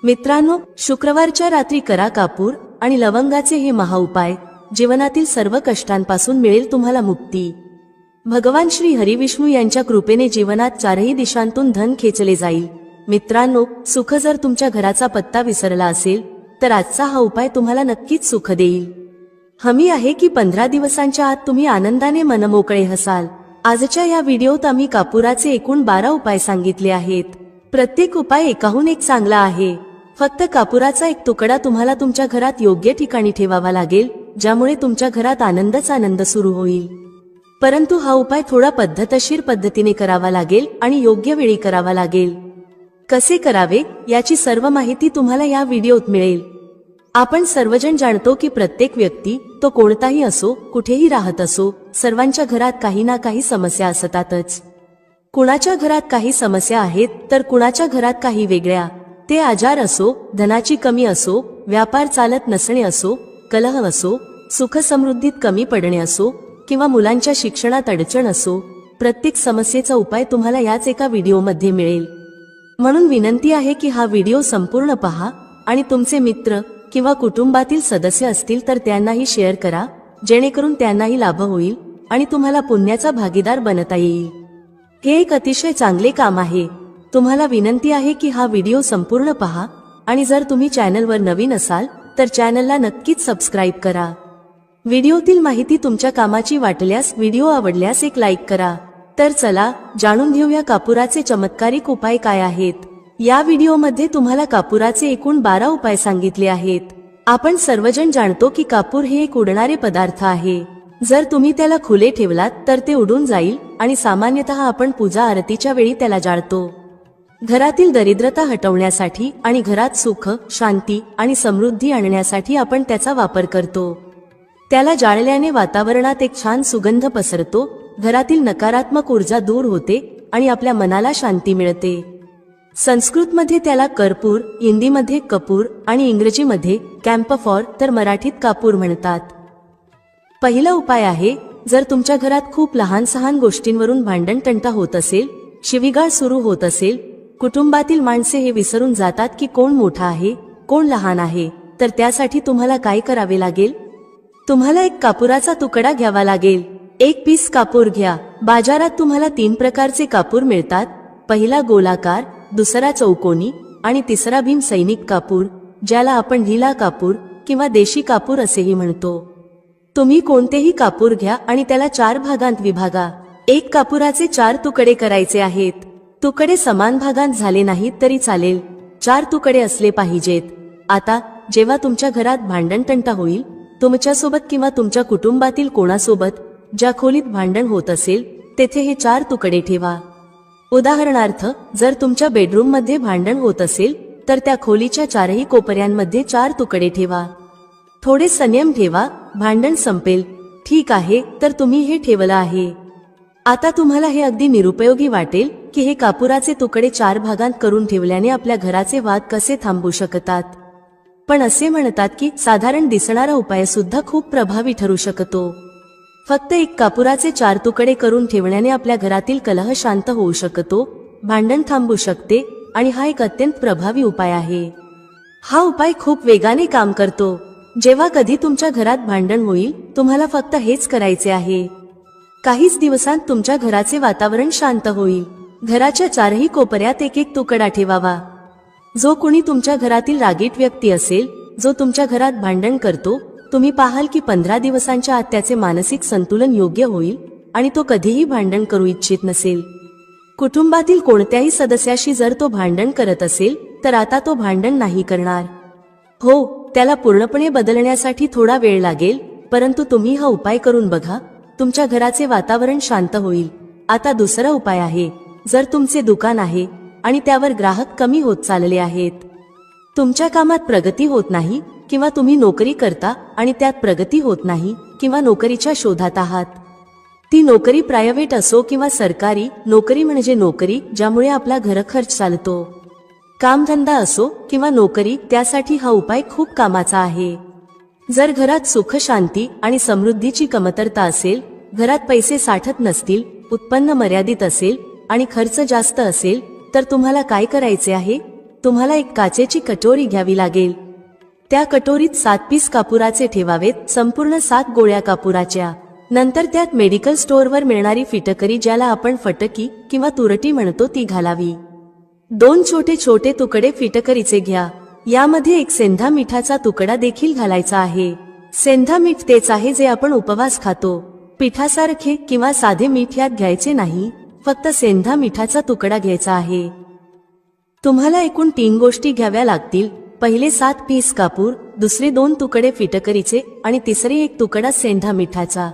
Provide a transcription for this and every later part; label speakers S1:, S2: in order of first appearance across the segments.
S1: मित्रांनो, शुक्रवारच्या रात्री करा कापूर आणि लवंगाचे हे महाउपाय. जीवनातील सर्व कष्टांपासून मिळेल तुम्हाला मुक्ती. भगवान श्री हरिविष्णू यांच्या कृपेने जीवनात चारही दिशांतून धन खेचले जाईल. मित्रांनो, सुख जर तुमच्या घराचा पत्ता विसरला असेल तर आजचा हा उपाय तुम्हाला नक्कीच सुख देईल. हमी आहे की 15 दिवसांच्या आत तुम्ही आनंदाने मनमोकळे हसाल. आजच्या या व्हिडिओत आम्ही कापुराचे एकूण 12 उपाय सांगितले आहेत. प्रत्येक उपाय एकाहून एक चांगला आहे. फक्त कापुराचा एक तुकडा तुम्हाला तुमच्या घरात योग्य ठिकाणी ठेवावा लागेल, ज्यामुळे तुमच्या घरात आनंदच आनंद सुरू होईल. परंतु हा उपाय थोडा पद्धतशीर पद्धतीने करावा लागेल आणि योग्य वेळी करावा लागेल. कसे करावे याची सर्व माहिती तुम्हाला या व्हिडिओत मिळेल. आपण सर्वजण जाणतो की प्रत्येक व्यक्ती, तो कोणताही असो, कुठेही राहत असो, सर्वांच्या घरात काही ना काही समस्या असतातच. कुणाच्या घरात काही समस्या आहेत तर कुणाच्या घरात काही वेगळ्या. ते आजार असो, धनाची कमी असो, व्यापार चालत नसणे असो, कलह असो, सुख समृद्धीत कमी पडणे असो किंवा मुलांच्या शिक्षणात अडचण असो, प्रत्येक समस्येचा उपाय तुम्हाला याच एका व्हिडिओमध्ये मिळेल. म्हणून विनंती आहे की हा व्हिडिओ संपूर्ण पहा आणि तुमचे मित्र किंवा कुटुंबातील सदस्य असतील तर त्यांनाही शेअर करा, जेणेकरून त्यांनाही लाभ होईल आणि तुम्हाला पुण्याचा भागीदार बनता येईल. हे एक अतिशय चांगले काम आहे. तुम्हाला विनंती आहे की हा व्हिडिओ संपूर्ण पहा आणि जर तुम्ही चॅनलवर नवीन असाल तर चॅनलला नक्कीच सबस्क्राईब करा. व्हिडिओतील माहिती तुमच्या कामाची वाटल्यास, व्हिडिओ आवडल्यास एक लाईक करा. तर चला जाणून घेऊया कापुराचे चमत्कारिक उपाय काय आहेत. या व्हिडिओमध्ये तुम्हाला कापुराचे एकूण 12 उपाय सांगितले आहेत. आपण सर्वजण जाणतो की कापूर हे एक उडणारे पदार्थ आहे. जर तुम्ही त्याला खुले ठेवलात तर ते उडून जाईल आणि सामान्यतः आपण पूजा आरतीच्या वेळी त्याला जाळतो. घरातील दरिद्रता हटवण्यासाठी आणि घरात सुख, शांती आणि समृद्धी आणण्यासाठी आपण त्याचा वापर करतो. त्याला जाळल्याने वातावरणात एक छान सुगंध पसरतो, घरातील नकारात्मक ऊर्जा दूर होते आणि आपल्या मनाला शांती मिळते. संस्कृतमध्ये त्याला कर्पूर, हिंदीमध्ये कपूर आणि इंग्रजीमध्ये कॅम्पफॉर तर मराठीत कापूर म्हणतात. पहिला उपाय आहे, जर तुमच्या घरात खूप लहान सहान गोष्टींवरून भांडण तंटा होत असेल, शिवीगाळ सुरू होत असेल, कुटुंबातील माणसे हे विसरून जातात की कोण मोठा आहे, कोण लहान आहे, तर त्यासाठी तुम्हाला काय करावे लागेल? तुम्हाला एक कापुराचा तुकडा घ्यावा लागेल. एक पीस कापूर घ्या. बाजारात तुम्हाला 3 प्रकारचे कापूर मिळतात. पहिला गोलाकार, दुसरा चौकोनी आणि तिसरा भीम सैनिक कापूर, ज्याला आपण ढिला कापूर किंवा देशी कापूर असेही म्हणतो. तुम्ही कोणतेही कापूर घ्या आणि त्याला 4 भागांत विभागा. एक कापुराचे 4 तुकडे करायचे आहेत. तुकडे समान भागांत झाले नाहीत तरी चालेल, 4 तुकडे असले पाहिजेत. आता जेव्हा तुमच्या घरात भांडण तंटा होईल, तुमच्यासोबत किंवा तुमच्या कुटुंबातील कोणासोबत ज्या खोलीत भांडण होत असेल तेथे हे 4 तुकडे ठेवा. उदाहरणार्थ, जर तुमच्या बेडरूममध्ये भांडण होत असेल तर त्या खोलीच्या 4ही कोपऱ्यांमध्ये 4 तुकडे ठेवा. थोडे संयम ठेवा, भांडण संपेल. ठीक आहे, तर तुम्ही हे ठेवलं आहे. आता तुम्हाला हे अगदी निरुपयोगी वाटेल की हे कापुराचे तुकडे 4 भागांत करून ठेवल्याने आपल्या घराचे वाद कसे थांबू शकतात. पण असे म्हणतात की साधारण दिसणारा उपाय सुद्धा खूप प्रभावी ठरू शकतो. फक्त एक कापुराचे 4 तुकडे करून ठेवण्याने आपल्या घरातील कलह शांत होऊ शकतो, भांडण थांबू शकते आणि हा एक अत्यंत प्रभावी उपाय आहे. हा उपाय खूप वेगाने काम करतो. जेव्हा कधी तुमच्या घरात भांडण होईल, तुम्हाला फक्त हेच करायचे आहे. काहीच दिवसांत तुमच्या घराचे वातावरण शांत होईल. घराच्या 4ही कोपऱ्यात एक एक तुकडा ठेवावा. जो कुणी तुमच्या घरातील रागीट व्यक्ती असेल, जो तुमच्या घरात भांडण करतो, तुम्ही पाहाल की 15 दिवसांच्या आत त्याचे मानसिक संतुलन योग्य होईल आणि तो कधीही भांडण करू इच्छित नसेल. कुटुंबातील कोणत्याही सदस्याशी जर तो भांडण करत असेल तर आता तो भांडण नाही करणार. हो, त्याला पूर्णपणे बदलण्यासाठी थोडा वेळ लागेल, परंतु तुम्ही हा उपाय करून बघा, तुमच्या घराचे वातावरण शांत होईल. आता दुसरा उपाय आहे, जर तुमचे दुकान आहे आणि त्यावर ग्राहक कमी होत चालले आहेत, तुमच्या कामात प्रगती होत नाही किंवा तुम्ही नोकरी करता आणि त्यात प्रगती होत नाही किंवा नोकरीच्या शोधात आहात, ती नोकरी प्रायव्हेट असो किंवा सरकारी, नोकरी म्हणजे नोकरी ज्यामुळे आपला घरखर्च चालतो. कामधंदा असो किंवा नोकरी, त्यासाठी हा उपाय खूप कामाचा आहे. जर घरात सुख, शांती आणि समृद्धीची कमतरता असेल, घरात पैसे साठत नसतील, उत्पन्न मर्यादित असेल आणि खर्च जास्त असेल, तर तुम्हाला काय करायचे आहे? तुम्हाला एक काचेची कटोरी घ्यावी लागेल. त्या कटोरीत 7 पीस कापुराचे ठेवावेत, संपूर्ण 7 गोळ्या कापुराच्या. नंतर त्यात मेडिकल स्टोअरवर मिळणारी फिटकरी, ज्याला आपण फटकी किंवा तुरटी म्हणतो, ती घालावी. 2 छोटे छोटे तुकडे फिटकरीचे घ्या. यामध्ये एक सेंधा मिठाचा तुकडा देखील घालायचा आहे. सेंधा मीठ तेच आहे जे आपण उपवास खातो. पिठासारखे किंवा साधे मीठ यात घ्यायचे नाही, फक्त सेंधा मिठाचा तुकडा घ्यायचा आहे. तुम्हाला एकूण 3 गोष्टी घ्याव्या लागतील. पहिले 7 पीस कापूर, दुसरे 2 तुकडे फिटकरीचे आणि तिसरे 1 तुकडा सेंधा मिठाचा.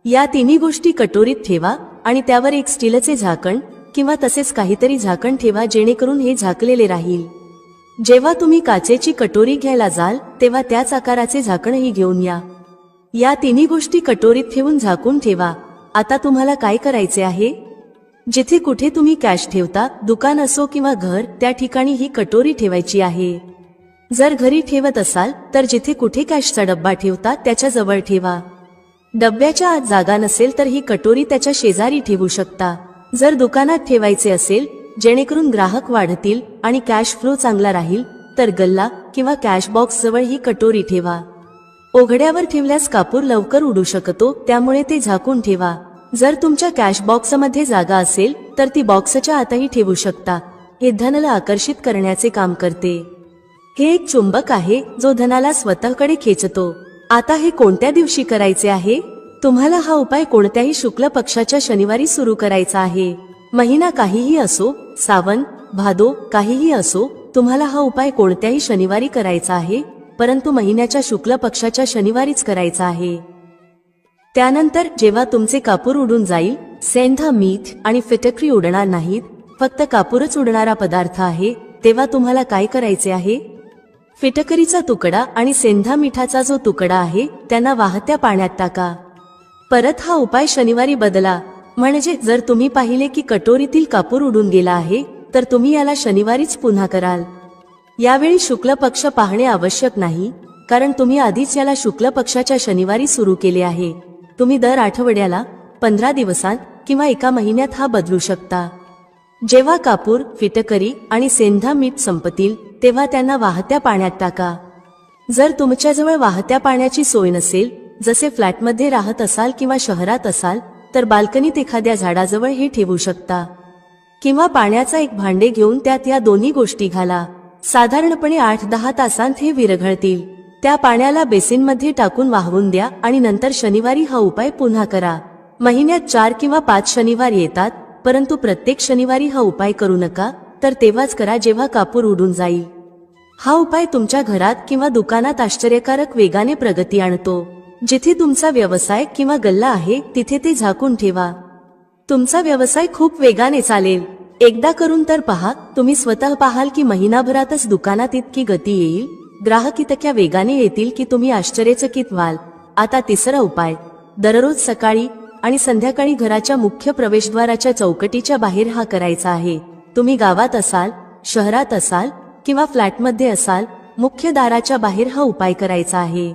S1: या तिन्ही गोष्टी कटोरीत ठेवा आणि त्यावर एक स्टीलचे झाकण किंवा तसेच काहीतरी झाकण ठेवा, जेणेकरून हे झाकलेले राहील. जेव्हा तुम्ही काचेची कटोरी घ्यायला जाल तेव्हा त्याच आकाराचे झाकणही घेऊन या. या तिन्ही गोष्टी कटोरीत ठेवून झाकून ठेवा. आता तुम्हाला काय करायचे आहे? जिथे कुठे तुम्ही कॅश ठेवता, दुकान असो किंवा घर, त्या ठिकाणी ही कटोरी ठेवायची आहे. जर घरी ठेवत असाल तर जिथे कुठे कॅशचा डब्बा ठेवता त्याच्या जवळ ठेवा. डब्याच्या आत जागा नसेल तर ही कटोरी त्याच्या शेजारी ठेवू शकता. जर दुकानात ठेवायचे असेल जेणेकरून ग्राहक वाढतील आणि कॅश फ्लो चांगला राहील, तर गल्ला किंवा कॅश बॉक्स जवळ ही कटोरी ठेवा. उघड्यावर ठेवल्यास कापूर लवकर उडू शकतो, त्यामुळे ते झाकून ठेवा. जर तुमच्या कॅश बॉक्समध्ये जागा असेल तर ती बॉक्सच्या आतही ठेवू शकता. हे धनाला आकर्षित करण्याचे काम करते. हे एक चुंबक आहे जो धनाला स्वतःकडे खेचतो. आता हे कोणत्या दिवशी करायचे आहे? तुम्हाला हा उपाय कोणत्याही शुक्ल पक्षाच्या शनिवारी सुरू करायचा आहे. महिना काहीही असो, सावन, भादो काहीही असो, तुम्हाला हा उपाय कोणत्याही शनिवारी करायचा आहे, परंतु महिन्याच्या शुक्ल पक्षाच्या शनिवारीच करायचा आहे. त्यानंतर जेव्हा तुमचे कापूर उडून जाईल, सेंधा मीठ आणि फिटकरी उडणार नाहीत, फक्त कापूरच उडणारा पदार्थ आहे, तेव्हा तुम्हाला काय करायचे आहे? फिटकरीचा तुकडा आणि सेंधा मिठाचा जो तुकडा आहे त्यांना वाहत्या पाण्यात टाका. परत हा उपाय शनिवारी बदला. म्हणजे जर तुम्ही पाहिले की कटोरीतील कापूर उडून गेला आहे तर तुम्ही याला शनिवारीच पुन्हा कराल. यावेळी शुक्ल पक्ष पाहणे आवश्यक नाही, कारण तुम्ही आधीच याला शुक्ल पक्षाच्या शनिवारी सुरू केले आहे. तुम्ही दर आठवड्याला, 15 दिवसांत किंवा 1 महिन्यात हा बदलू शकता. जेव्हा कापूर, फिटकरी आणि सेंधा मीठ संपतील तेव्हा त्यांना वाहत्या पाण्यात टाका. जर तुमच्याजवळ वाहत्या पाण्याची सोय नसेल, जसे फ्लॅटमध्ये राहत असाल किंवा शहरात असाल, तर बाल्कनीत एखाद्या झाडाजवळ हे ठेवू शकता. किंवा पाण्याचा एक भांडे घेऊन त्यात या दोन्ही गोष्टी घाला. साधारणपणे 8-10 तासांत हे विरघळतील. त्या पाण्याला बेसिनमध्ये टाकून वाहवून द्या आणि नंतर शनिवारी हा उपाय पुन्हा करा. महिन्यात 4 किंवा 5 शनिवार येतात, परंतु प्रत्येक शनिवारी हा उपाय करू नका, तर तेव्हाच करा जेव्हा कापूर उडून जाईल. हा उपाय तुमच्या घरात किंवा दुकानात आश्चर्यकारक वेगाने प्रगती आणतो. जिथे तुमचा व्यवसाय किंवा गल्ला आहे तिथे ते झाकून ठेवा. तुमचा व्यवसाय खूप वेगाने चालेल. एकदा करून तर पहा. तुम्ही स्वतः पाहाल की महिनाभरातच दुकानात इतकी गती येईल, ग्राहक इतक्या वेगाने येतील की तुम्ही आश्चर्यचकित व्हाल. आता तिसरा उपाय. दररोज सकाळी आणि संध्याकाळी घराच्या मुख्य प्रवेशद्वाराच्या चौकटीच्या बाहेर हा करायचा आहे. तुम्ही गावात असाल, शहरात असाल किंवा फ्लॅटमध्ये असाल, मुख्य दाराच्या बाहेर हा उपाय करायचा आहे.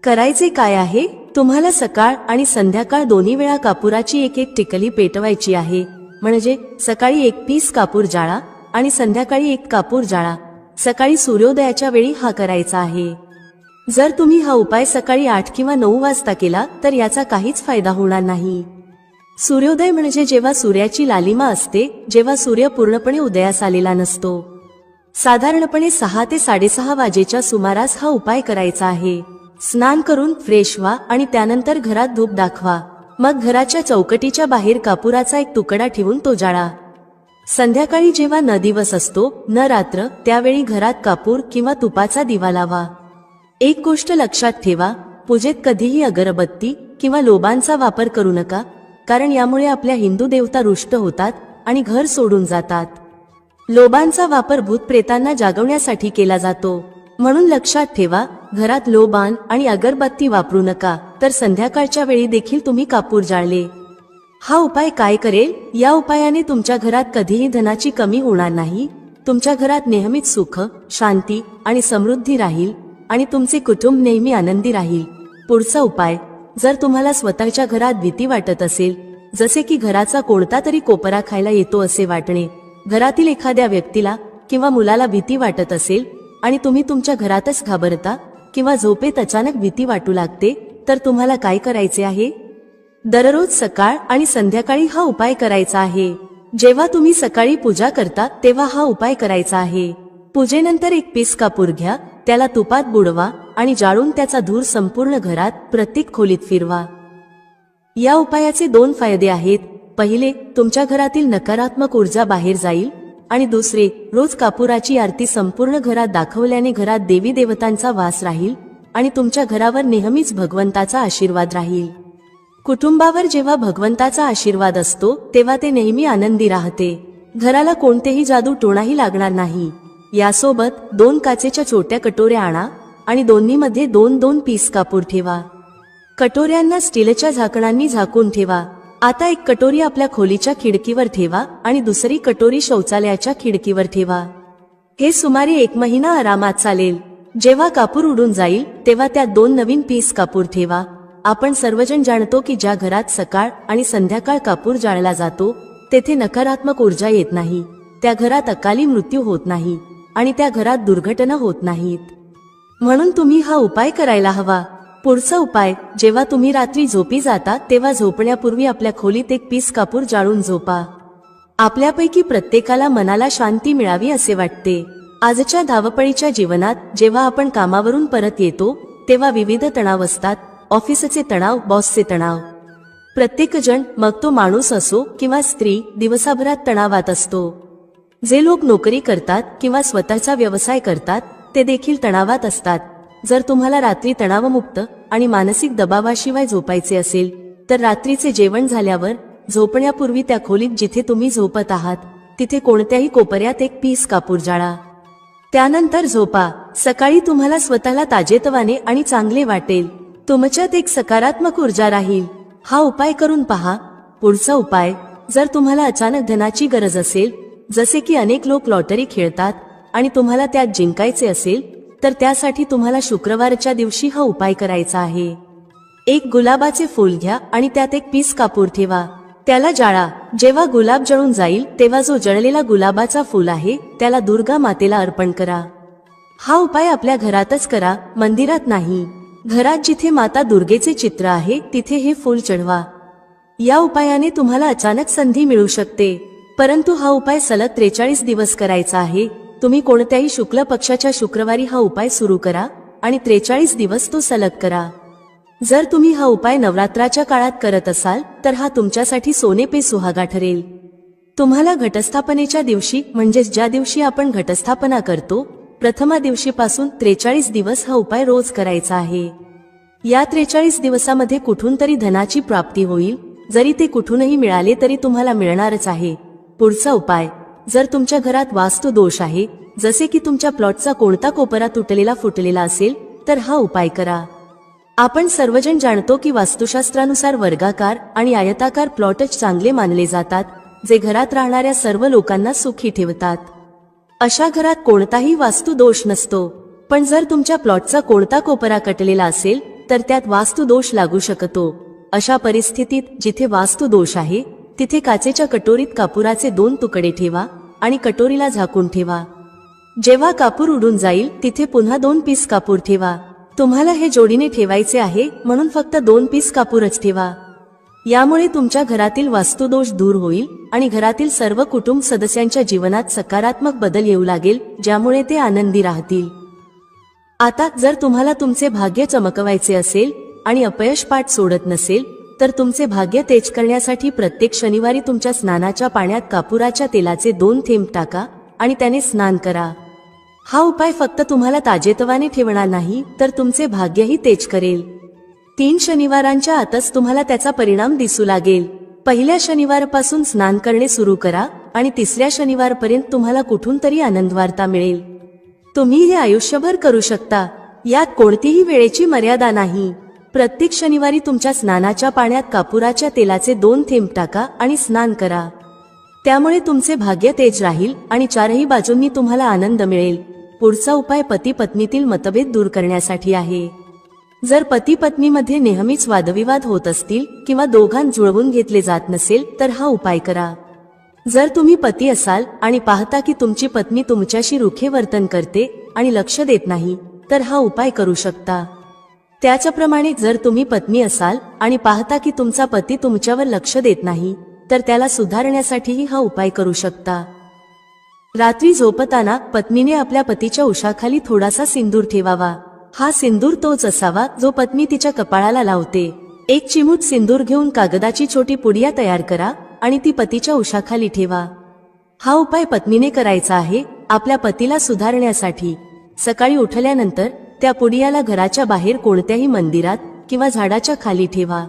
S1: करायचे काय आहे? तुम्हाला सकाळ आणि संध्याकाळ दोन्ही वेळा कापुराची एक टिकली पेटवायची आहे. म्हणजे सकाळी 1 पीस कापूर जाळा आणि संध्याकाळी 1 कापूर जाळा. सकाळी सूर्योदयाच्या वेळी हा करायचा आहे. जर तुम्ही हा उपाय सकाळी 8 किंवा 9 वाजता केला तर याचा काहीच फायदा होणार नाही. सूर्योदय म्हणजे जेव्हा सूर्याची लालिमा असते, जेव्हा सूर्य पूर्णपणे उदयास आलेला नसतो. साधारणपणे 6 ते 6:30 वाजेच्या सुमारास हा उपाय करायचा आहे. स्नान करून फ्रेश व्हा आणि त्यानंतर घरात धूप दाखवा. मग घराच्या चौकटीच्या बाहेर कापुराचा एक तुकडा ठेवून तो जाळा. संध्याकाळी जेव्हा न दिवस असतो, न रात्र, त्यावेळी घरात कापूर किंवा तुपाचा दिवा लावा. एक गोष्ट लक्षात ठेवा, पूजेत कधीही अगरबत्ती किंवा लोबांचा वापर करू नका, कारण यामुळे आपल्या हिंदू देवता रुष्ट होतात आणि घर सोडून जातात. लोबांचा वापर भूतप्रेतांना जागवण्यासाठी केला जातो. म्हणून लक्षात ठेवा, घरात लोबान आणि अगरबत्ती वापरू नका. तर संध्याकाळच्या वेळी देखील तुम्ही कापूर जाळले. हा उपाय काय करेल? या उपायाने तुमच्या घरात कधीही धनाची कमी होणार नाही. तुमच्या घरात नेहमीच सुख, शांती आणि समृद्धी राहील आणि तुमचे कुटुंब नेहमी आनंदी राहील. पुढचा उपाय. जर तुम्हाला स्वतःच्या घरात भीती वाटत असेल, जसे की घराचा कोणता तरी कोपरा खायला येतो असे वाटणे, घरातील एखाद्या व्यक्तीला किंवा मुलाला भीती वाटत असेल आणि तुम्ही तुमच्या घरातच घाबरता किंवा झोपेत अचानक भीती वाटू लागते, तर तुम्हाला काय करायचे आहे? दररोज सकाळ आणि संध्याकाळी हा उपाय करायचा आहे. जेव्हा तुम्ही सकाळी पूजा करता तेव्हा हा उपाय करायचा आहे. पूजेनंतर एक पीस कापूर घ्या, त्याला तुपात बुडवा आणि जाळून त्याचा धूर संपूर्ण घरात प्रत्येक खोलीत फिरवा. या उपायाचे 2 फायदे आहेत. पहिले, तुमच्या घरातील नकारात्मक ऊर्जा बाहेर जाईल आणि दुसरे, रोज कापुराची आरती संपूर्ण घरात दाखवल्याने घरात देवी देवतांचा वास राहील आणि तुमच्या घरावर नेहमीच भगवंताचा आशीर्वाद राहील. कुटुंबावर जेव्हा भगवंताचा आशीर्वाद असतो तेव्हा ते नेहमी आनंदी राहते. घराला कोणतेही जादू टोणाही लागणार नाही. यासोबत 2 काचेच्या छोट्या कटोऱ्या आणा आणि दोन्हीमध्ये 2-2 पीस कापूर ठेवा. कटोऱ्यांना स्टीलच्या झाकणांनी झाकून ठेवा. आता एक कटोरी आपल्या खोलीच्या खिडकीवर ठेवा आणि दुसरी कटोरी शौचालयाच्या खिडकीवर ठेवा. हे सुमारे 1 महिना आरामात चालेल. जेव्हा कापूर उडून जाईल तेव्हा त्यात 2 नवीन पीस कापूर ठेवा. आपण सर्वजण जाणतो की ज्या घरात सकाळ आणि संध्याकाळ कापूर जाळला जातो तेथे नकारात्मक ऊर्जा येत नाही, त्या घरात अकाली मृत्यू होत नाही आणि त्या घरात दुर्घटना होत नाहीत. म्हणून तुम्ही हा उपाय करायला हवा. पुढचा उपाय, जेव्हा तुम्ही रात्री झोपी जाता तेव्हा झोपण्यापूर्वी आपल्या खोलीत एक पीस कापूर जाळून झोपा. आपल्यापैकी प्रत्येकाला मनाला शांती मिळावी असे वाटते. आजच्या धावपळीच्या जीवनात जेव्हा आपण कामावरून परत येतो तेव्हा विविध तणाव असतात. ऑफिसचे तणाव, बॉसचे तणाव. प्रत्येकजण, मग तो माणूस असो किंवा स्त्री, दिवसाभरात तणावात असतो. जे लोक नोकरी करतात किंवा स्वतःचा व्यवसाय करतात ते देखील तणावात असतात. जर तुम्हाला रात्री तणावमुक्त आणि मानसिक दबावाशिवाय झोपायचे असेल तर रात्रीचे जेवण झाल्यावर झोपण्यापूर्वी त्या खोलीत जिथे तुम्ही झोपत आहात तिथे कोणत्याही कोपऱ्यात एक पीस कापूर जाळा. त्यानंतर झोपा. सकाळी तुम्हाला स्वतःला ताजेतवाने आणि चांगले वाटेल. तुमच्यात एक सकारात्मक ऊर्जा राहील. हा उपाय करून पहा. पुढचा उपाय, जर तुम्हाला अचानक धनाची गरज असेल, जसे की अनेक लोक लॉटरी खेळतात आणि तुम्हाला त्यात जिंकायचे असेल, तर त्यासाठी तुम्हाला शुक्रवारच्या दिवशी हा उपाय करायचा आहे. एक गुलाबाचे फूल घ्या आणि त्यात एक पीस कापूर ठेवा. त्याला जाळा. जेव्हा गुलाब जळून जाईल तेव्हा जो जळलेला गुलाबाचा फूल आहे त्याला दुर्गा मातेला अर्पण करा. हा उपाय आपल्या घरातच करा, मंदिरात नाही. घरात जिथे माता दुर्गेचे चित्र आहे तिथे हे फूल चढवा. या उपायाने तुम्हाला अचानक संधी मिळू शकते, परंतु हा उपाय सलग 43 दिवस करायचा आहे. तुम्ही कोणत्याही शुक्ल पक्षाच्या शुक्रवारी हा उपाय सुरू करा आणि 43 दिवस तो सलग करा. जर तुम्ही हा उपाय नवरात्राच्या काळात करत असाल तर हा तुमच्यासाठी सोने पे सुहागा ठरेल. तुम्हाला घटस्थापनेच्या दिवशी, म्हणजेच ज्या दिवशी आपण घटस्थापना करतो, प्रथमा दिवशीपासून 43 दिवस हा उपाय रोज करायचा आहे. या 43 दिवसामध्ये कुठून तरी धनाची प्राप्ती होईल. जरी ते कुठूनही मिळाले तरी तुम्हाला मिळणारच आहे. पुढचा उपाय, जर तुमच्या घरात वास्तू दोष आहे, जसे की तुमच्या प्लॉटचा कोणता कोपरा तुटलेला फुटलेला असेल, तर हा उपाय करा. आपण सर्वजण जाणतो की वास्तुशास्त्रानुसार वर्गाकार आणि आयताकार प्लॉटच चांगले मानले जातात, जे घरात राहणाऱ्या सर्व लोकांना सुखी ठेवतात. अशा घरात कोणताही वास्तू दोष नसतो. पण जर तुमच्या प्लॉटचा कोणता कोपरा कटलेला असेल तर त्यात वास्तू दोष लागू शकतो. अशा परिस्थितीत जिथे वास्तू दोष आहे तिथे काचेच्या कटोरीत कापुराचे 2 तुकडे ठेवा आणि कटोरीला झाकून ठेवा. जेव्हा कापूर उडून जाईल तिथे पुन्हा 2 पीस कापूर ठेवा. तुम्हाला हे जोडीने ठेवायचे आहे म्हणून फक्त 2 पीस कापूरच ठेवा. यामुळे तुमच्या घरातील वास्तुदोष दूर होईल आणि घरातील सर्व कुटुंब सदस्यांच्या जीवनात सकारात्मक बदल येऊ लागेल, ज्यामुळे ते आनंदी राहतील. आता जर तुम्हाला तुमचे भाग्य चमकवायचे असेल आणि अपयश पाठ सोडत नसेल तर तुमचे भाग्य तेज करण्यासाठी प्रत्येक शनिवारी तुमच्या स्नानाच्या पाण्यात कापुराच्या तेलाचे 2 थेंब टाका आणि त्याने स्नान करा. हा उपाय फक्त तुम्हाला ताजेतवाने ठेवणार नाही तर तुमचे भाग्यही तेज करेल. 3 शनिवारांच्या आतच तुम्हाला त्याचा परिणाम दिसू लागेल. पहिल्या शनिवारपासून स्नान करणे सुरू करा आणि 3ऱ्या शनिवारपर्यंत तुम्हाला कुठून तरी आनंदवार्ता मिळेल. तुम्ही हे आयुष्यभर करू शकता. यात कोणतीही वेळेची मर्यादा नाही. प्रत्येक शनिवारी तुमच्या स्नानाच्या पाण्यात कापुराच्या तेलाचे 2 थेंब टाका आणि स्नान करा. त्यामुळे तुमचे भाग्य तेज राहील आणि 4ही बाजूंनी तुम्हाला आनंद मिळेल. पुढचा उपाय पती पत्नीतील मतभेद दूर करण्यासाठी आहे. जर पती पत्नीमध्ये नेहमीच वादविवाद होत असतील किंवा दोघांत जुळवून घेतले जात नसेल तर हा उपाय करा. जर तुम्ही पती असाल आणि पाहता की तुमची पत्नी तुमच्याशी रुखे वर्तन करते आणि लक्ष देत नाही, तर हा उपाय करू शकता. त्याचप्रमाणे जर तुम्ही पत्नी असाल आणि पाहता की तुमचा पती तुमच्यावर लक्ष देत नाही, तर त्याला सुधारण्यासाठीही हा उपाय करू शकता. रात्री झोपताना पत्नीने आपल्या पतीच्या उशाखाली थोडासा सिंदूर ठेवावा. हा सिंदूर तोच असावा जो पत्नी तिच्या कपाळाला लावते. एक चिमूट सिंदूर घेऊन कागदाची छोटी पुडिया तयार करा आणि ती पतीच्या उशाखाली ठेवा. हा उपाय पत्नीने करायचा आहे आपल्या पतीला सुधारण्यासाठी. सकाळी उठल्यानंतर त्या पुडियाला घराच्या बाहेर कोणत्याही मंदिरात किंवा झाडाच्या खाली ठेवा.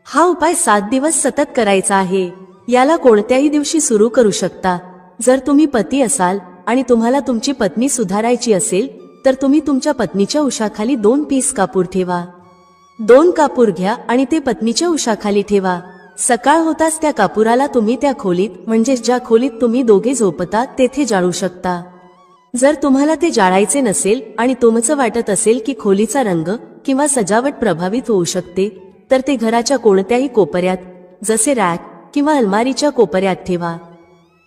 S1: हा उपाय 7 दिवस सतत करायचा आहे. याला कोणत्याही दिवशी सुरू करू शकता. जर तुम्ही पती असाल आणि तुम्हाला तुमची पत्नी सुधारायची असेल, तर तुम्ही तुमच्या पत्नीच्या उशाखाली 2 पीस कापूर ठेवा. 2 कापूर घ्या आणि ते पत्नीच्या उशाखाली ठेवा. सकाळ होताच त्या कापुराला तुम्ही त्या खोलीत, म्हणजे ज्या खोलीत तुम्ही दोघे झोपता, तेथे जाळू शकता. जर तुम्हाला ते जाळायचे नसेल आणि तुमचं वाटत असेल की खोलीचा रंग किंवा सजावट प्रभावित होऊ शकते, तर ते घराच्या कोणत्याही कोपऱ्यात, जसे रॅक किंवा अलमारीच्या कोपऱ्यात ठेवा.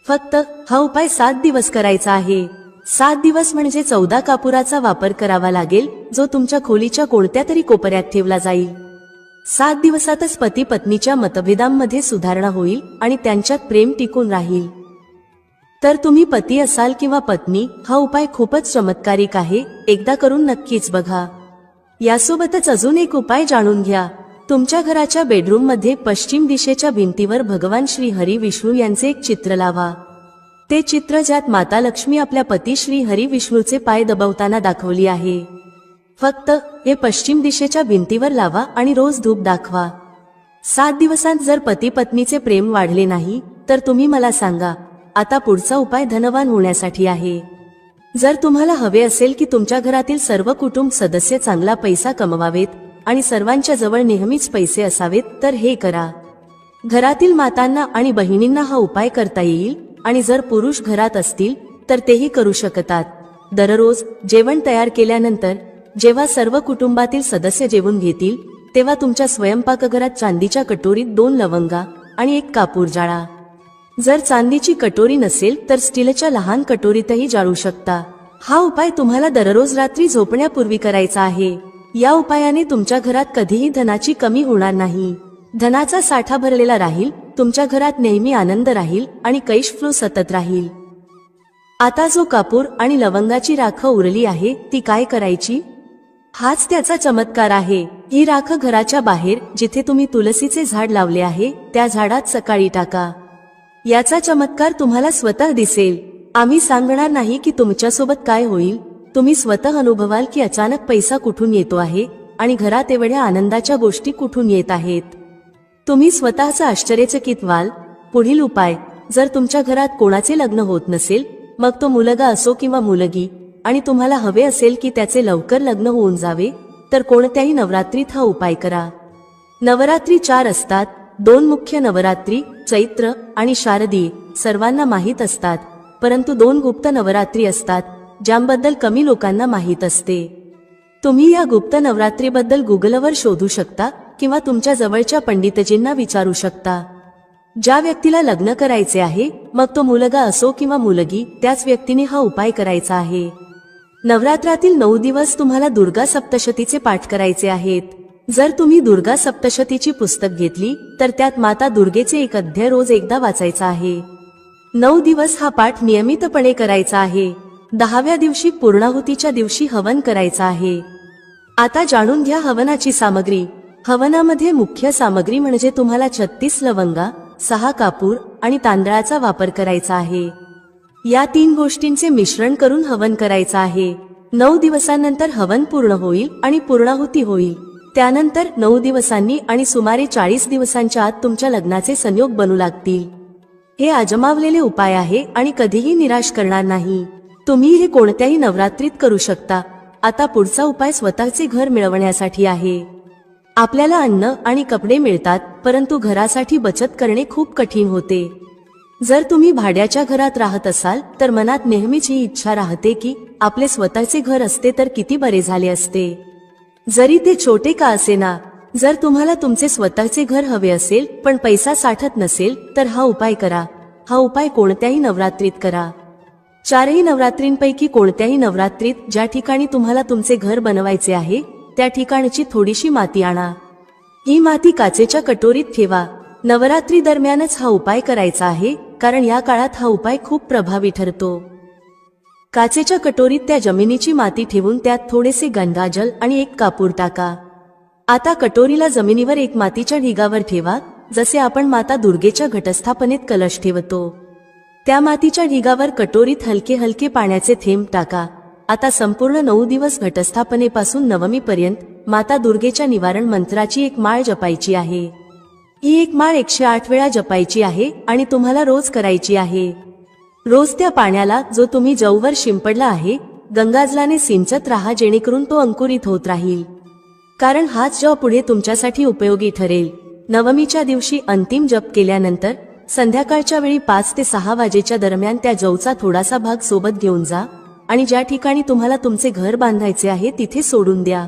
S1: फक्त हा उपाय 7 दिवस करायचा आहे. 7 दिवस म्हणजे 14 कापुराचा वापर करावा लागेल, जो तुमच्या खोलीच्या कोणत्या तरी कोपऱ्यात ठेवला जाईल. 7 दिवसातच पती पत्नीच्या मतभेदांमध्ये सुधारणा होईल आणि त्यांच्यात प्रेम टिकून राहील. तर तुम्ही पती असाल किंवा पत्नी, हा उपाय खूपच चमत्कारिक आहे. एकदा करून नक्कीच बघा. यासोबतच अजून एक उपाय जाणून घ्या. तुमच्या घराच्या बेडरूम मध्ये पश्चिम दिशेच्या भिंतीवर भगवान श्री हरी विष्णू यांचे एक चित्र लावा. ते चित्र ज्यात माता लक्ष्मी आपल्या पती श्री हरी विष्णूचे पाय दबवताना दाखवली आहे. फक्त हे पश्चिम दिशेच्या भिंतीवर लावा आणि रोज धूप दाखवा. 7 दिवसांत जर पती पत्नीचे प्रेम वाढले नाही, तर तुम्ही मला सांगा. आता पुढचा उपाय धनवान होण्यासाठी आहे. जर तुम्हाला हवे असेल की तुमच्या घरातील सर्व कुटुंब सदस्य चांगला पैसा कमवावेत आणि सर्वांच्या जवळ नेहमीच पैसे असावेत, तर हे करा. घरातील मातांना आणि बहिणींना हा उपाय करता येईल आणि जर पुरुष घरात असतील तर तेही करू शकतात. दररोज जेवण तयार केल्यानंतर जेव्हा सर्व कुटुंबातील सदस्य जेवून घेतील, तेव्हा तुमच्या स्वयंपाकघरात चांदीच्या कटोरीत 2 लवंगा आणि 1 कापूर जाळा. जर चांदीची कटोरी नसेल तर स्टीलच्या लहान कटोरीतही जाळू शकता. हा उपाय तुम्हाला दररोज रात्री झोपण्यापूर्वी करायचा आहे. या उपायाने तुमच्या घरात कधीही धनाची कमी होणार नाही. धनाचा साठा भरलेला राहील, तुमच्या घरात नेहमी आनंद राहील आणि कैश फ्लो सतत राहील. आता जो कापूर आणि लवंगाची राख उरली आहे, ती काय करायची? हाच त्याचा चमत्कार आहे. ही राख घराच्या बाहेर, जिथे तुम्ही तुलसीचे झाड लावले आहे, त्या झाडात सकाळी टाका. याचा चमत्कार तुम्हाला स्वतः दिसेल. आम्ही सांगणार नाही की तुमच्यासोबत काय होईल. तुम्ही स्वतः अनुभवाल की अचानक पैसा कुठून येतो आहे आणि घरात एवढ्या आनंदाच्या गोष्टी कुठून येत आहेत. तुम्ही स्वतःच आश्चर्यचकित व्हाल. पुढील उपाय. जर तुमच्या घरात कोणाचे लग्न होत नसेल, मग तो मुलगा असो किंवा मुलगी, आणि तुम्हाला हवे असेल की त्याचे लवकर लग्न होऊन जावे, तर कोणत्याही नवरात्रीत हा उपाय करा. नवरात्री 4 असतात. 2 मुख्य नवरात्री, चैत्र आणि शारदीय, सर्वांना माहीत असतात. परंतु 2 गुप्त नवरात्री असतात, ज्याबद्दल कमी लोकांना माहीत असते. तुम्ही या गुप्त नवरात्रीबद्दल गुगलवर शोधू शकता किंवा तुमच्या जवळच्या पंडितजींना विचारू शकता. ज्या व्यक्तीला लग्न करायचे आहे, मग तो मुलगा असो किंवा मुलगी, त्याच व्यक्तीने हा उपाय करायचा आहे. नवरात्रातील 9 दिवस तुम्हाला दुर्गा सप्तशतीचे पाठ करायचे आहेत. जर तुम्ही दुर्गा सप्तशतीची पुस्तक घेतली, तर त्यात माता दुर्गेचे एक अध्याय रोज एकदा वाचायचा आहे. 9 दिवस हा पाठ नियमितपणे करायचा आहे. 10व्या दिवशी पूर्णाहुतीच्या दिवशी हवन करायचा आहे. आता जाणून घ्या हवनाची सामग्री. हवनामध्ये मुख्य सामग्री म्हणजे तुम्हाला 36 लवंगा, 6 कापूर आणि तांदळाचा वापर करायचा आहे. या 3 गोष्टींचे मिश्रण करून हवन करायचा आहे. 9 दिवसांनंतर हवन पूर्ण होईल आणि पूर्णाहुती होईल. त्यानंतर 9 दिवसांनी आणि सुमारे 40 दिवसांच्या आत तुमच्या लग्नाचे संयोग बनू लागतील. हे आजमावलेले उपाय आहे आणि कधीही निराश करणार नाही. तुम्ही हे कोणत्याही नवरात्रीत करू शकता. आता पुढचा उपाय स्वतःचे घर मिळवण्यासाठी आहे. आपल्याला अन्न आणि कपडे मिळतात, परंतु घरासाठी बचत करणे खूप कठीण होते. जर तुम्ही भाड्याच्या घरात राहत असाल, तर मनात नेहमीच ही इच्छा राहते की आपले स्वतःचे घर असते तर किती बरे झाले असते, जरी ते छोटे का असेना. जर तुम्हाला तुमचे स्वतःचे घर हवे असेल पण पैसा साठत नसेल, तर हा उपाय करा. हा उपाय कोणत्याही नवरात्रीत करा. 4ही नवरात्रींपैकी कोणत्याही नवरात्रीत ज्या ठिकाणी तुम्हाला तुमचे घर बनवायचे आहे त्या ठिकाणची थोडीशी माती आणा. ही माती काचेच्या कटोरीत ठेवा. नवरात्री दरम्यानच हा उपाय करायचा आहे, कारण या काळात हा उपाय खूप प्रभावी ठरतो. काचेच्या कटोरीत त्या जमिनीची माती ठेवून त्यात थोडेसे गंगाजल आणि एक कापूर टाका. आता कटोरीला जमिनीवर एक मातीच्या ढिगावर ठेवा, जसे आपण माता दुर्गेच्या घटस्थापनेत कलश ठेवतो. त्या मातीच्या ढिगावर कटोरीत हलके हलके पाण्याचे थेंब टाका. आता संपूर्ण 9 दिवस घटस्थापनेपासून नवमीपर्यंत माता दुर्गेच्या निवारण मंत्राची एक माळ जपायची आहे. ही एक माळ 108 वेळा जपायची आहे आणि तुम्हाला रोज करायची आहे. रोज त्या पाण्याला, जो तुम्ही जववर शिंपडला आहे, गंगाजलाने सिंचत राहा, जेणेकरून तो अंकुरित होत राहील, कारण हाच जव पुढे तुमच्यासाठी उपयोगी ठरेल. नवमीच्या दिवशी अंतिम जप केल्यानंतर संध्याकाळच्या वेळी 5 ते 6 वाजेच्या दरम्यान त्या जवचा थोडासा भाग सोबत घेऊन जा आणि ज्या ठिकाणी तुम्हाला तुमचे घर बांधायचे आहे तिथे सोडून द्या.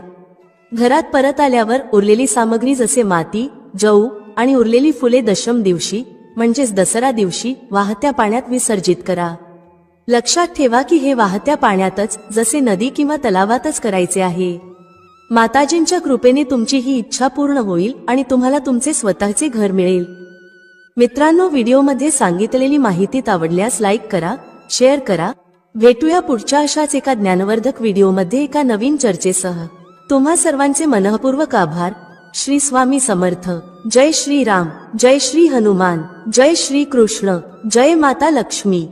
S1: घरात परत आल्यावर उरलेली सामग्री जसे माती, जव आणि उरलेली फुले दशम दिवशी म्हणजेच दसरा दिवशी वाहत्या पाण्यात विसर्जित करा. लक्षात ठेवा की हे वाहत्या पाण्यातच, जसे नदी किंवा तलावातच करायचे आहे. माताजींच्या कृपेने तुमची ही इच्छा पूर्ण होईल आणि तुम्हाला तुमचे स्वतःचे घर मिळेल. मित्रांनो, व्हिडिओमध्ये सांगितलेली माहिती आवडल्यास लाईक करा, शेअर करा. भेटूया पुढच्या अशाच एका ज्ञानवर्धक व्हिडिओमध्ये एका नवीन चर्चेसह. तुम्हा सर्वांचे मनःपूर्वक आभार. श्री स्वामी समर्थ. जय श्री राम, जय श्री हनुमान, जय श्री कृष्ण, जय माता लक्ष्मी.